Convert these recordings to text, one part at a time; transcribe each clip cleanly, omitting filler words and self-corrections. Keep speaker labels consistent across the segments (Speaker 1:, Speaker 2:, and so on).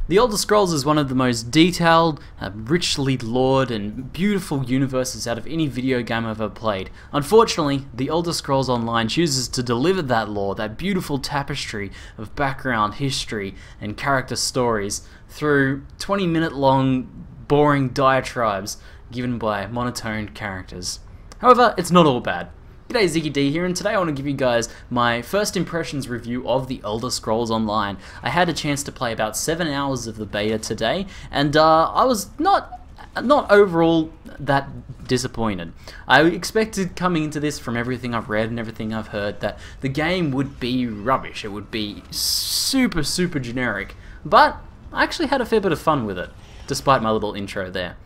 Speaker 1: The Elder Scrolls is one of the most detailed, richly lored and beautiful universes out of any video game I've ever played. Unfortunately, The Elder Scrolls Online chooses to deliver that lore, that beautiful tapestry of background, history, and character stories through 20-minute long, boring diatribes given by monotone characters. However, it's not all bad. G'day, ZiggyD here, and today I want to give you guys my first impressions review of The Elder Scrolls Online. I had a chance to play about 7 hours of the beta today, and I was not overall that disappointed. I expected coming into this, from everything I've read and everything I've heard, that the game would be rubbish. It would be super generic, but I actually had a fair bit of fun with it, despite my little intro there.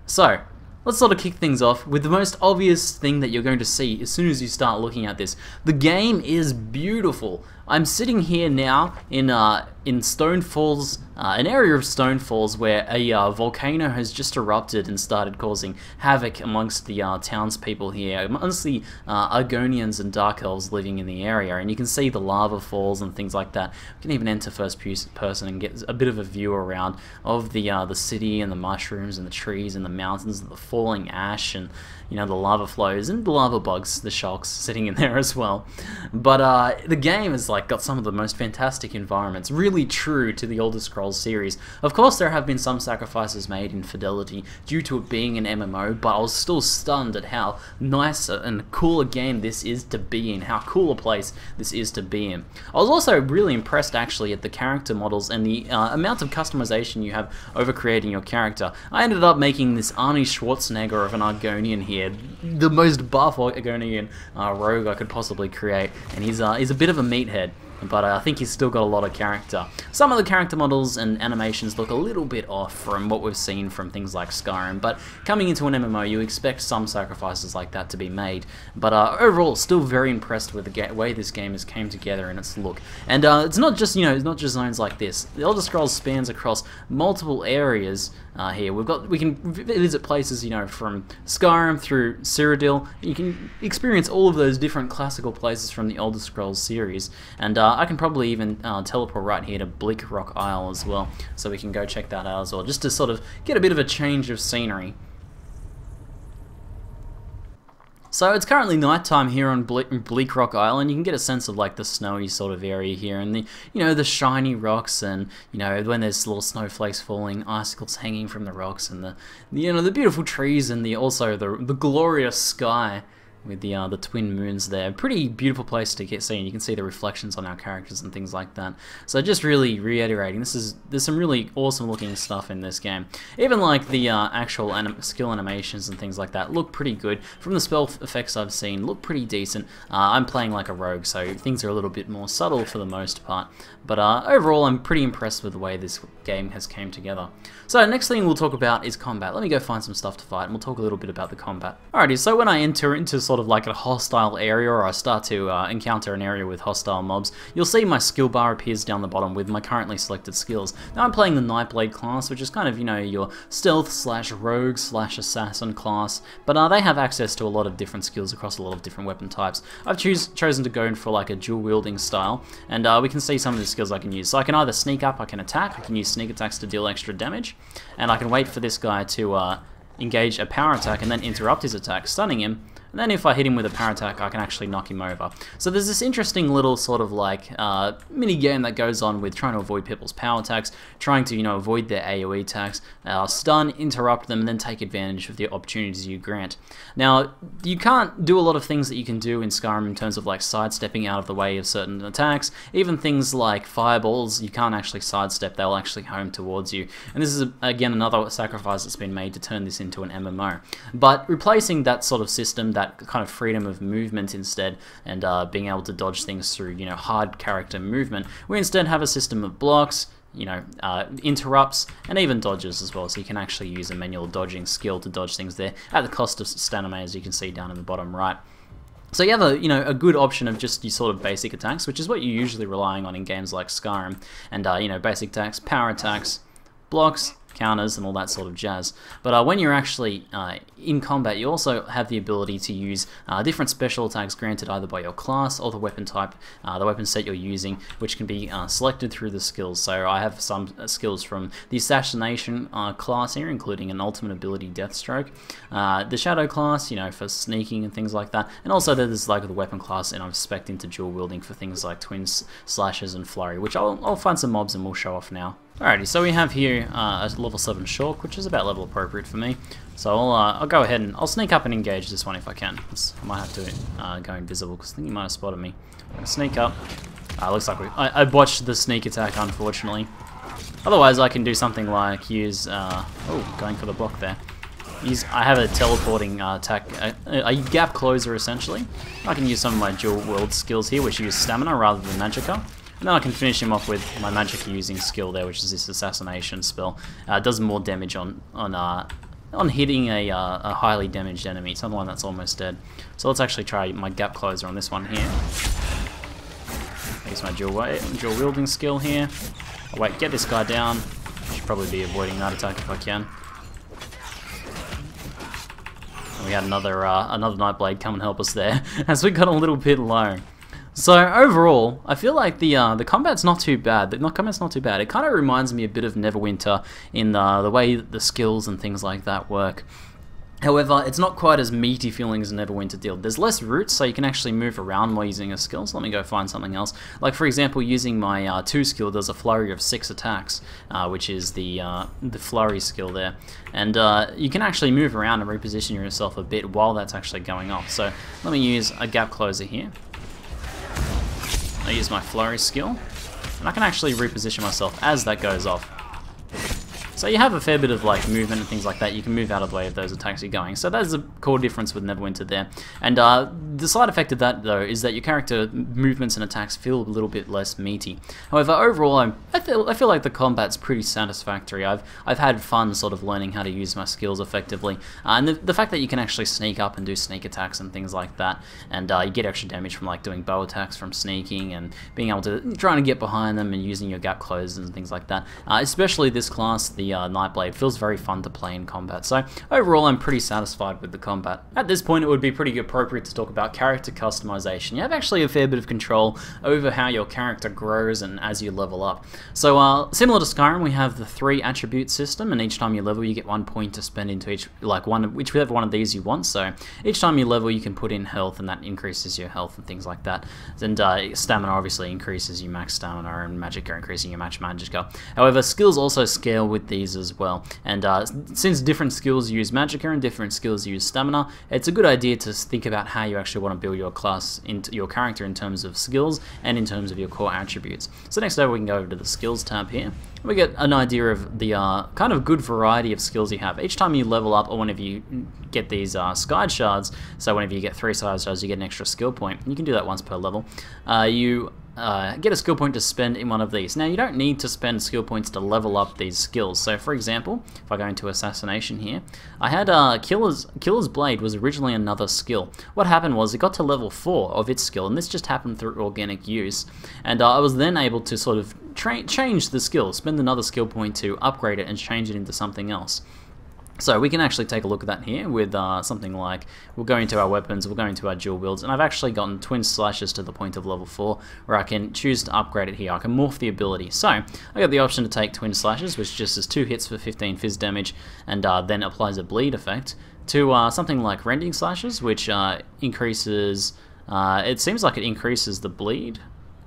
Speaker 1: So, let's sort of kick things off with the most obvious thing that you're going to see as soon as you start looking at this. The game is beautiful. I'm sitting here now in Stone Falls, an area of Stone Falls where a volcano has just erupted and started causing havoc amongst the townspeople here, amongst the Argonians and Dark Elves living in the area, and you can see the lava falls and things like that. You can even enter first person and get a bit of a view around of the city and the mushrooms and the trees and the mountains and the falling ash and the lava flows and the lava bugs, the shulks sitting in there as well. But the game has got some of the most fantastic environments, really true to the Elder Scrolls series. Of course, there have been some sacrifices made in fidelity due to it being an MMO, but I was still stunned at how nice and cool a game this is to be in, how cool a place this is to be in. I was also really impressed actually at the character models and the amount of customization you have over creating your character. I ended up making this Arnie Schwarzenegger of an Argonian here, the most buff Argonian rogue I could possibly create, and he's a bit of a meathead, but I think he's still got a lot of character. Some of the character models and animations look a little bit off from what we've seen from things like Skyrim, but coming into an MMO you expect some sacrifices like that to be made. But overall, still very impressed with the way this game has came together and its look. And it's not just it's not just zones like this. The Elder Scrolls spans across multiple areas here. We can visit places from Skyrim through Cyrodiil. You can experience all of those different classical places from the Elder Scrolls series, and I can probably even teleport right here to Bleak Rock Isle as well, so we can go check that out as well, just to sort of get a bit of a change of scenery. So it's currently nighttime here on Bleak Rock Isle, and you can get a sense of the snowy sort of area here, and the the shiny rocks, and when there's little snowflakes falling, icicles hanging from the rocks, and the the beautiful trees, and also the glorious sky with the twin moons there. Pretty beautiful place to get seen. You can see the reflections on our characters and things like that. So just really reiterating, there's some really awesome looking stuff in this game. Even the actual skill animations and things like that look pretty good. From the spell effects I've seen, look pretty decent. I'm playing like a rogue, so things are a little bit more subtle for the most part. But overall, I'm pretty impressed with the way this game has came together. So next thing we'll talk about is combat. Let me go find some stuff to fight, and we'll talk a little bit about the combat. Alrighty, so when I enter into sort of a hostile area, or I start to encounter an area with hostile mobs, you'll see my skill bar appears down the bottom with my currently selected skills. Now I'm playing the Nightblade class, which is kind of your stealth slash rogue slash assassin class, but they have access to a lot of different skills across a lot of different weapon types. I've chosen to go for a dual wielding style, and we can see some of the skills I can use. So I can either sneak up, I can attack, I can use sneak attacks to deal extra damage, and I can wait for this guy to engage a power attack and then interrupt his attack, stunning him. And then if I hit him with a power attack, I can actually knock him over. So there's this interesting little sort of mini game that goes on with trying to avoid people's power attacks, trying to avoid their AoE attacks, stun, interrupt them, and then take advantage of the opportunities you grant. Now you can't do a lot of things that you can do in Skyrim in terms of sidestepping out of the way of certain attacks. Even things like fireballs, you can't actually sidestep; they'll actually home towards you. And this is again another sacrifice that's been made to turn this into an MMO. But replacing that sort of system, that kind of freedom of movement instead, and being able to dodge things through hard character movement, we instead have a system of blocks, interrupts, and even dodges as well, so you can actually use a manual dodging skill to dodge things there at the cost of stamina, as you can see down in the bottom right. So you have a good option of just your sort of basic attacks, which is what you're usually relying on in games like Skyrim, and basic attacks, power attacks, blocks, counters and all that sort of jazz. But when you're actually in combat, you also have the ability to use different special attacks granted either by your class or the weapon type, the weapon set you're using, which can be selected through the skills. So I have some skills from the Assassination class here, including an ultimate ability Deathstroke, the Shadow class, you know, for sneaking and things like that, and also there's like the weapon class, and I'm spec'd into dual wielding for things like Twin Slashes and Flurry, which I'll find some mobs and we'll show off now. Alrighty, so we have here a level 7 Shulk, which is about level appropriate for me. So I'll go ahead and I'll sneak up and engage this one if I can. I might have to go invisible because I think he might have spotted me. I'm gonna sneak up. Looks like I botched the sneak attack, unfortunately. Otherwise, I can do something like use. Oh, going for the block there. I have a teleporting attack, a gap closer essentially. I can use some of my dual wield skills here, which use stamina rather than magicka. And then I can finish him off with my magicka using skill there, which is this assassination spell. It does more damage on hitting a highly damaged enemy, someone that's almost dead. So let's actually try my gap closer on this one here. Use my dual wielding skill here. Oh, wait, get this guy down. Should probably be avoiding that attack if I can. And we had another Nightblade come and help us there, as we got a little bit low. So overall, I feel like the combat's not too bad. The combat's not too bad. It kind of reminds me a bit of Neverwinter in the way the skills and things like that work. However, it's not quite as meaty feeling as Neverwinter did. There's less roots, so you can actually move around while using a skill. So let me go find something else. Like for example, using my 2 skill, there's a flurry of 6 attacks, which is the flurry skill there. And you can actually move around and reposition yourself a bit while that's actually going off. So let me use a gap closer here. I use my flurry skill, and I can actually reposition myself as that goes off. So you have a fair bit of like movement and things like that. You can move out of the way of those attacks you're going. So that's the core difference with Neverwinter there. And the side effect of that though is that your character movements and attacks feel a little bit less meaty. However, overall, I feel like the combat's pretty satisfactory. I've had fun sort of learning how to use my skills effectively, and the fact that you can actually sneak up and do sneak attacks and things like that, and you get extra damage from like doing bow attacks from sneaking and being able to trying to get behind them and using your gap closes and things like that. Especially this class, the Nightblade, feels very fun to play in combat. So overall, I'm pretty satisfied with the combat. At this point, it would be pretty appropriate to talk about character customization. You have actually a fair bit of control over how your character grows and as you level up. So similar to Skyrim, we have the 3 attribute system, and each time you level, you get 1 point to spend into each, like whichever one of these you want. So each time you level, you can put in health, and that increases your health and things like that. And stamina obviously increases your max stamina, and magicka increasing your max magicka. However, skills also scale with these as well, and since different skills use magicka and different skills use stamina, it's a good idea to think about how you actually want to build your class, into your character, in terms of skills and in terms of your core attributes. So next over, we can go over to the skills tab here. We get an idea of the kind of good variety of skills you have. Each time you level up, or whenever you get these sky shards, so whenever you get 3 sky shards, you get an extra skill point. You can do that once per level. You get a skill point to spend in one of these. Now, you don't need to spend skill points to level up these skills. So, for example, if I go into Assassination here, I had Killer's Blade was originally another skill. What happened was it got to level 4 of its skill, and this just happened through organic use. And I was then able to sort of change the skill, spend another skill point to upgrade it and change it into something else. So we can actually take a look at that here with something like, we'll go into our weapons, we'll go into our dual wields, and I've actually gotten Twin Slashes to the point of level 4, where I can choose to upgrade it here. I can morph the ability. So I got the option to take Twin Slashes, which just is 2 hits for 15 fizz damage, and then applies a bleed effect, to something like Rending Slashes, which increases, it seems like it increases the bleed.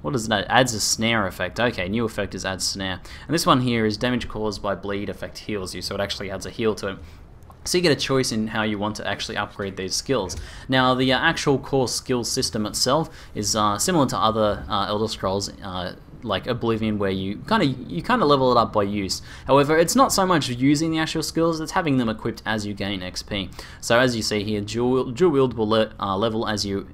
Speaker 1: What is that? Adds a snare effect. Okay, new effect is add snare. And this one here is damage caused by bleed effect heals you, so it actually adds a heal to it. So you get a choice in how you want to actually upgrade these skills. Now, the actual core skill system itself is similar to other Elder Scrolls, like Oblivion, where you kind of level it up by use. However, it's not so much using the actual skills, it's having them equipped as you gain XP. So as you see here, dual wield will level as you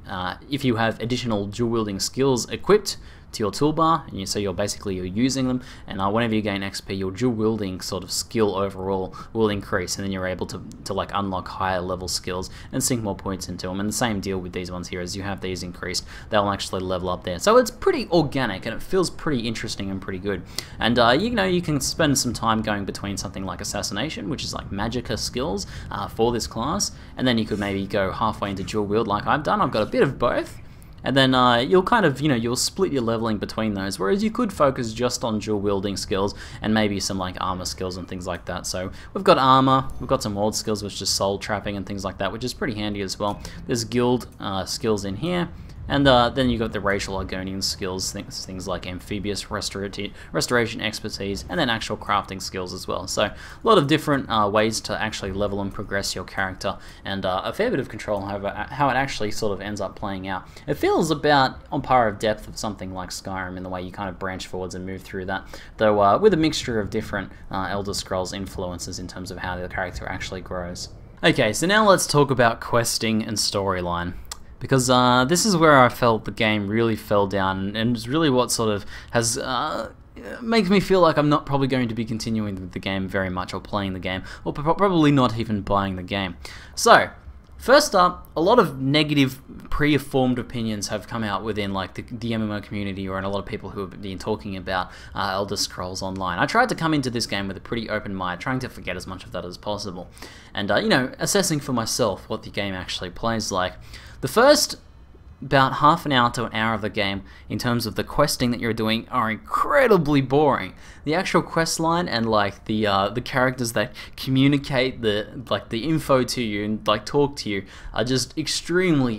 Speaker 1: if you have additional dual wielding skills equipped to your toolbar, and so you're using them, and whenever you gain XP, your dual wielding sort of skill overall will increase, and then you're able to like unlock higher level skills and sink more points into them. And the same deal with these ones here, as you have these increased, they'll actually level up there. So it's pretty organic, and it feels pretty interesting and pretty good. And you know, you can spend some time going between something like assassination, which is like magicka skills for this class, and then you could maybe go halfway into dual wield like I've done. I've got a bit of both. And then you'll kind of, you know, you'll split your leveling between those, whereas you could focus just on dual wielding skills and maybe some like armor skills and things like that. So we've got armor, we've got some ward skills, which is soul trapping and things like that, which is pretty handy as well. There's guild skills in here. And then you've got the racial Argonian skills, things like amphibious restoration expertise, and then actual crafting skills as well. So a lot of different ways to actually level and progress your character, and a fair bit of control over how it actually sort of ends up playing out. It feels about on par of depth of something like Skyrim in the way you kind of branch forwards and move through that, though with a mixture of different Elder Scrolls influences in terms of how the character actually grows. Okay, so now let's talk about questing and storyline. Because this is where I felt the game really fell down, and it's really what sort of has makes me feel like I'm not probably going to be continuing with the game very much, or playing the game, or probably not even buying the game. So, first up, a lot of negative pre-formed opinions have come out within like the MMO community, or in a lot of people who have been talking about Elder Scrolls Online. I tried to come into this game with a pretty open mind, trying to forget as much of that as possible, and you know, assessing for myself what the game actually plays like. The first about half an hour to an hour of the game, in terms of the questing that you're doing, are incredibly boring. The actual quest line and like the characters that communicate the info to you and like talk to you are just extremely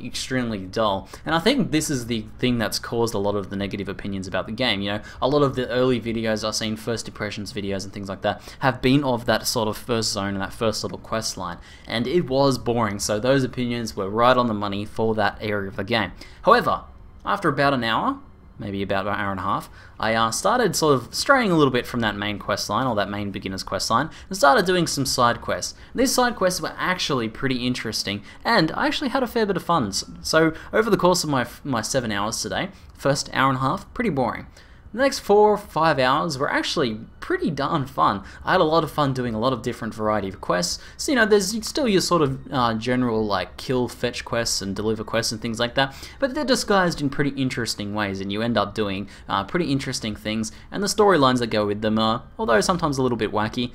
Speaker 1: dull. And I think this is the thing that's caused a lot of the negative opinions about the game. You know, a lot of the early videos I've seen, first impressions videos and things like that, have been of that sort of first zone and that first little quest line, and it was boring. So those opinions were right on the money for that area of the game. However, after about an hour, maybe about an hour and a half, I started sort of straying a little bit from that main quest line, or that main beginner's quest line, and started doing some side quests. And these side quests were actually pretty interesting, and I actually had a fair bit of fun. So over the course of my 7 hours today, first hour and a half, pretty boring. The next 4 or 5 hours were actually pretty darn fun. I had a lot of fun doing a lot of different variety of quests. So, you know, there's still your sort of general like kill, fetch quests and deliver quests and things like that, but they're disguised in pretty interesting ways, and you end up doing pretty interesting things, and the storylines that go with them are, although sometimes a little bit wacky,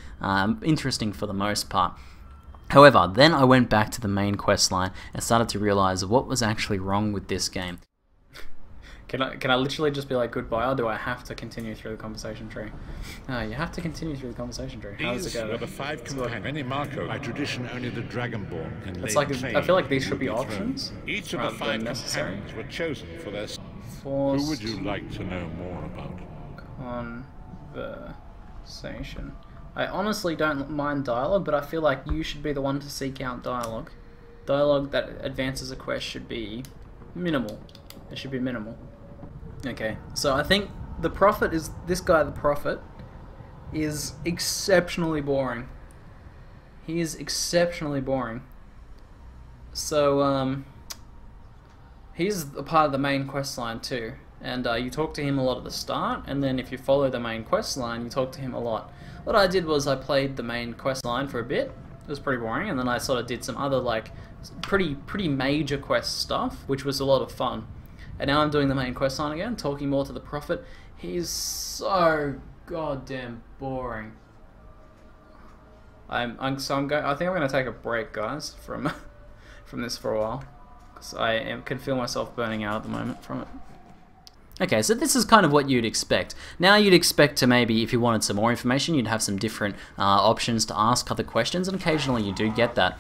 Speaker 1: interesting for the most part. However, then I went back to the main quest line and started to realize what was actually wrong with this game. Can I literally just be like goodbye, or do I have to continue through the conversation tree? No, you have to continue through the conversation tree. How does it go?
Speaker 2: These were the 5 companions. Many Marco. By tradition, only the Dragonborn can lay claim.
Speaker 1: I feel like these should be options.
Speaker 2: Each of the 5 companions were chosen for their. Who would you like to know more about?
Speaker 1: Conversation. I honestly don't mind dialogue, but I feel like you should be the one to seek out dialogue. Dialogue that advances a quest should be minimal. It should be minimal. Okay, so I think the Prophet is, this guy the Prophet is exceptionally boring. He is exceptionally boring. So he's a part of the main quest line too, and you talk to him a lot at the start, and then if you follow the main quest line, you talk to him a lot. What I did was I played the main quest line for a bit. It was pretty boring, and then I sort of did some other like pretty major quest stuff, which was a lot of fun. And now I'm doing the main quest line again, talking more to the Prophet. He's so goddamn boring. I think I'm going to take a break, guys, from this for a while, because I can feel myself burning out at the moment from it. Okay, so this is kind of what you'd expect. Now you'd expect to maybe, if you wanted some more information, you'd have some different options to ask other questions, and occasionally you do get that.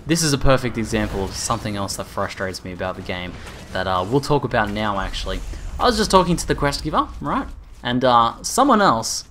Speaker 1: This is a perfect example of something else that frustrates me about the game that we'll talk about now, actually. I was just talking to the quest giver, right? And someone else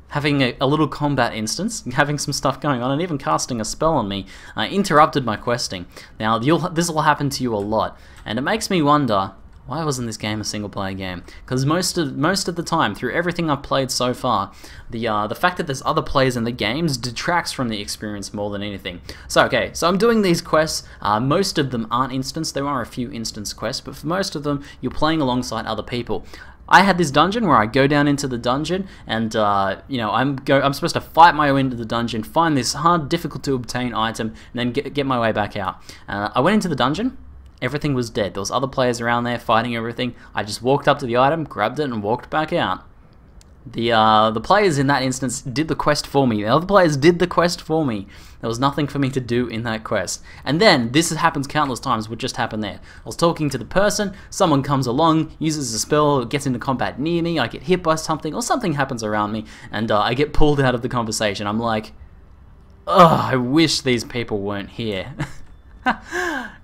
Speaker 1: having a little combat instance, having some stuff going on, and even casting a spell on me, interrupted my questing. Now, this will happen to you a lot, and it makes me wonder, why wasn't this game a single-player game? Because most of the time, through everything I've played so far, the fact that there's other players in the games detracts from the experience more than anything. So okay, so I'm doing these quests. Most of them aren't instance. There are a few instance quests, but for most of them, you're playing alongside other people. I had this dungeon where I go down into the dungeon, and you know, I'm supposed to fight my way into the dungeon, find this hard, difficult to obtain item, and then get my way back out. I went into the dungeon. Everything was dead. There was other players around there fighting everything. I just walked up to the item, grabbed it, and walked back out. The players in that instance did the quest for me. The other players did the quest for me. There was nothing for me to do in that quest. And then, this happens countless times, what just happened there. I was talking to the person, someone comes along, uses a spell, gets into combat near me, I get hit by something, or something happens around me, and I get pulled out of the conversation. I'm like, ugh, I wish these people weren't here.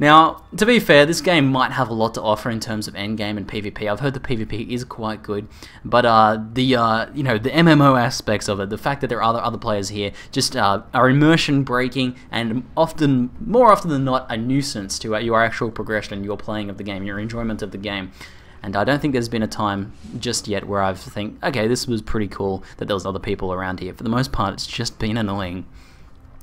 Speaker 1: Now, to be fair, this game might have a lot to offer in terms of endgame and PvP. I've heard the PvP is quite good, but you know, the MMO aspects of it, the fact that there are other players here, just are immersion breaking, and more often than not, a nuisance to your actual progression, your playing of the game, your enjoyment of the game. And I don't think there's been a time just yet where I've think, okay, this was pretty cool that there was other people around here. For the most part, it's just been annoying.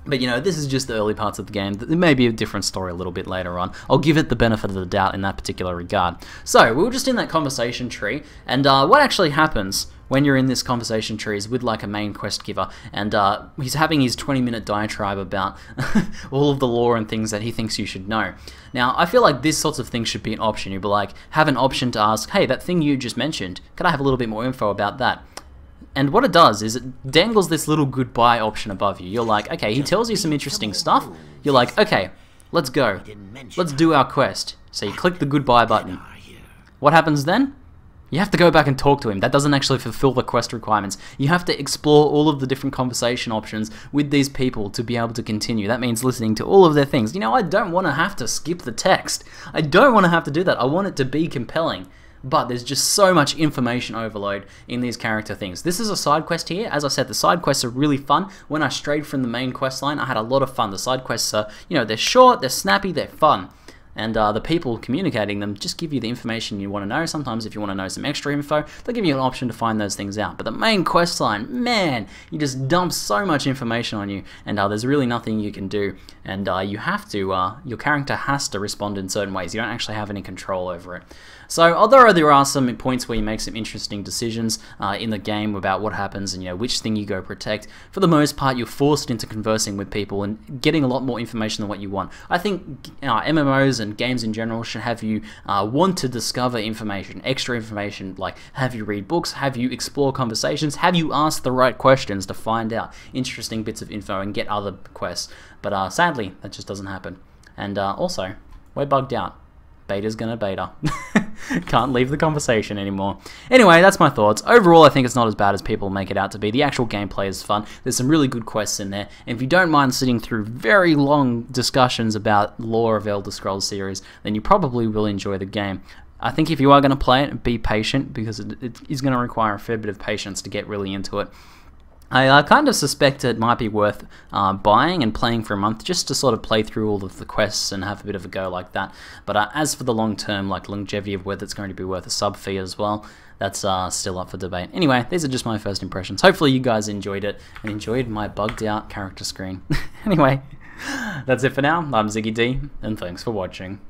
Speaker 1: But, you know, this is just the early parts of the game. There may be a different story a little bit later on. I'll give it the benefit of the doubt in that particular regard. So, we were just in that conversation tree, and what actually happens when you're in this conversation tree is with, like, a main quest giver, and he's having his 20-minute diatribe about all of the lore and things that he thinks you should know. Now, I feel like this sorts of thing should be an option. You'd be like, have an option to ask, hey, that thing you just mentioned, could I have a little bit more info about that? And what it does is it dangles this little goodbye option above you. You're like, okay, he tells you some interesting stuff. You're like, okay, let's go. Let's do our quest. So you click the goodbye button. What happens then? You have to go back and talk to him. That doesn't actually fulfill the quest requirements. You have to explore all of the different conversation options with these people to be able to continue. That means listening to all of their things. You know, I don't want to have to skip the text. I don't want to have to do that. I want it to be compelling. But there's just so much information overload in these character things. This is a side quest here. As I said, the side quests are really fun. When I strayed from the main quest line, I had a lot of fun. The side quests are, you know, they're short, they're snappy, they're fun. And the people communicating them just give you the information you want to know. Sometimes if you want to know some extra info, they'll give you an option to find those things out. But the main quest line, man, you just dump so much information on you, and there's really nothing you can do. And you have to, your character has to respond in certain ways. You don't actually have any control over it. So, although there are some points where you make some interesting decisions in the game about what happens and, you know, which thing you go protect, for the most part you're forced into conversing with people and getting a lot more information than what you want. I think MMOs and games in general should have you want to discover information, extra information, like have you read books, have you explore conversations, have you ask the right questions to find out interesting bits of info and get other quests. But sadly, that just doesn't happen. And also, we're bugged out. Beta's gonna beta. Can't leave the conversation anymore. Anyway, that's my thoughts. Overall, I think it's not as bad as people make it out to be. The actual gameplay is fun. There's some really good quests in there. And if you don't mind sitting through very long discussions about lore of Elder Scrolls series, then you probably will enjoy the game. I think if you are going to play it, be patient, because it is going to require a fair bit of patience to get really into it. I kind of suspect it might be worth buying and playing for a month just to sort of play through all of the quests and have a bit of a go like that. But as for the long term, like longevity of whether it's going to be worth a sub fee as well, that's still up for debate. Anyway, these are just my first impressions. Hopefully you guys enjoyed it and enjoyed my bugged out character screen. Anyway, that's it for now. I'm ZiggyD, and thanks for watching.